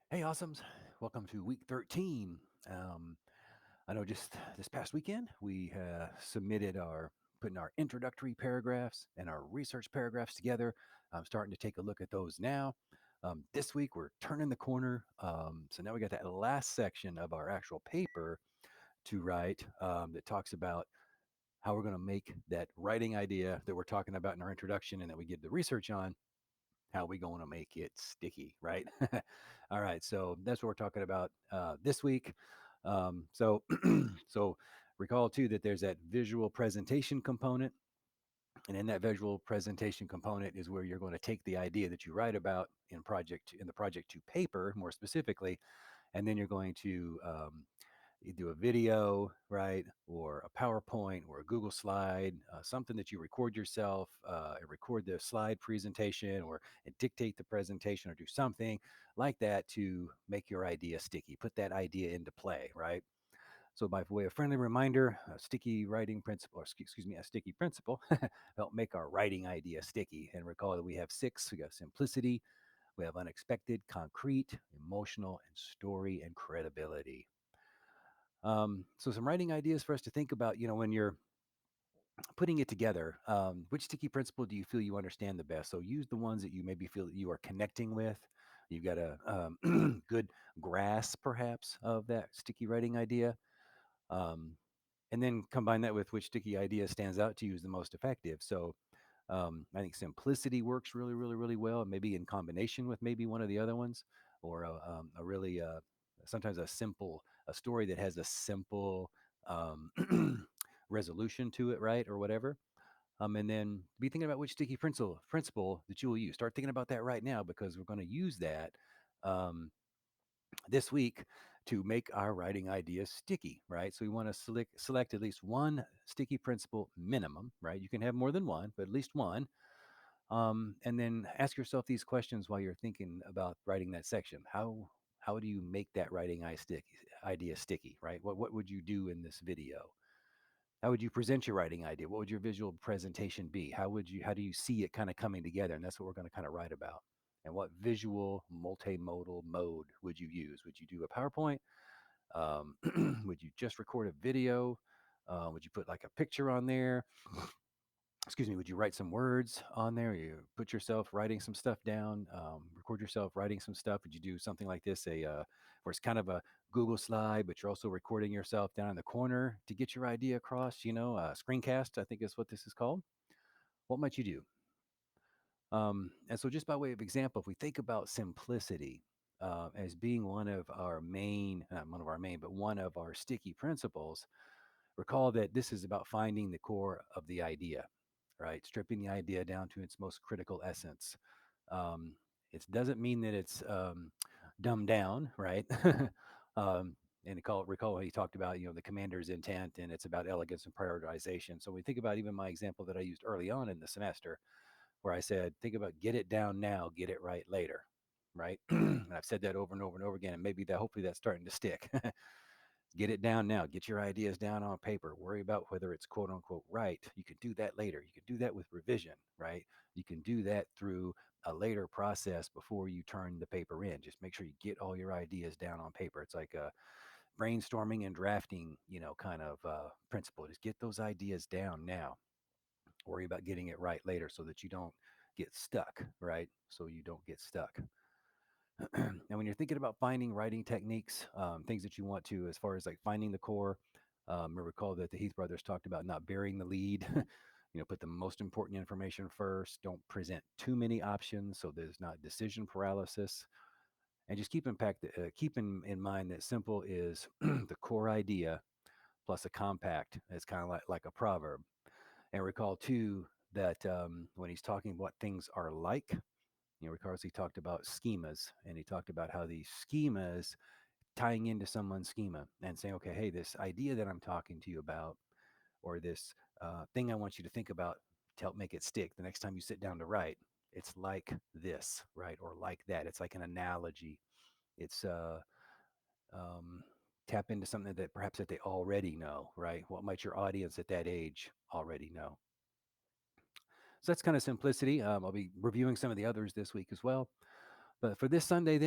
Hey, awesomes. Welcome to week 13. I know just this past weekend we submitted putting our introductory paragraphs and our research paragraphs together. I'm starting to take a look at those now. This week we're turning the corner. So now we got that last section of our actual paper to write that talks about how we're going to make that writing idea that we're talking about in our introduction and that we did the research on, how we going to make it sticky, right? All right, so that's what we're talking about this week. So, so recall too that there's that visual presentation component, and in that visual presentation component is where you're going to take the idea that you write about in the project to paper, more specifically, and then you're going to you do a video, right, or a PowerPoint or a Google slide, something that you record yourself, and record the slide presentation or and dictate the presentation or do something like that to make your idea sticky, put that idea into play, right? So by way of friendly reminder, a sticky writing principle, or excuse me, a sticky principle help make our writing idea sticky. And recall that we have six. We got simplicity, we have unexpected, concrete, emotional, and story and credibility. So some writing ideas for us to think about, when you're putting it together. Which sticky principle do you feel you understand the best? So use the ones that you maybe feel that you are connecting with. You've got a good grasp, perhaps, of that sticky writing idea. Um, and then combine that with which sticky idea stands out to you as the most effective. So I think simplicity works really, really, really well, maybe in combination with maybe one of the other ones, or a really sometimes a story that has a simple um, resolution to it, right, or whatever. And then be thinking about which sticky principle that you will use. Start thinking about that right now because we're going to use that um, this week to make our writing ideas sticky, right? So we want to select at least one sticky principle minimum, right? You can have more than one, but at least one. And then ask yourself these questions while you're thinking about writing that section. How do you make that idea sticky, right? What would you do in this video? How would you present your writing idea? What would your visual presentation be? How do you see it kind of coming together? And that's what we're going to kind of write about. And what visual multimodal mode would you use? Would you do a PowerPoint? Um, would you just record a video? Would you put like a picture on there? Excuse me, would you write some words on there? You put yourself writing some stuff down, record yourself writing some stuff. Would you do something like this, where it's kind of a Google slide, but you're also recording yourself down in the corner to get your idea across? Screencast, I think is what this is called. What might you do? And so, just by way of example, if we think about simplicity as being not one of our main, but one of our sticky principles, recall that this is about finding the core of the idea, right? Stripping the idea down to its most critical essence. Um, it doesn't mean that it's dumbed down, right? um, and recall what he talked about, the commander's intent, and it's about elegance and prioritization. So we think about even my example that I used early on in the semester, where I said, think about get it down now, get it right later, right? And I've said that over and over and over again, and hopefully that's starting to stick. Get it down now. Get your ideas down on paper. Worry about whether it's quote unquote right. You can do that later. You can do that with revision, right? You can do that through a later process before you turn the paper in. Just make sure you get all your ideas down on paper. It's like a brainstorming and drafting, kind of principle. Just get those ideas down now. Worry about getting it right later so that you don't get stuck, right? So you don't get stuck. And when you're thinking about finding writing techniques, things that you want to, as far as like finding the core, I recall that the Heath brothers talked about not burying the lead. Put the most important information first. Don't present too many options so there's not decision paralysis. And just keep in mind that simple is the core idea plus a compact. It's kind of like a proverb. And recall too that when he's talking what things are like, Ricardo, he talked about schemas, and he talked about how these schemas tying into someone's schema and saying, okay, hey, this idea that I'm talking to you about, or this thing I want you to think about to help make it stick the next time you sit down to write, it's like this, right? Or like that. It's like an analogy. It's um, tap into something that perhaps that they already know, right? What might your audience at that age already know? So that's kind of simplicity. I'll be reviewing some of the others this week as well. But for this Sunday, then,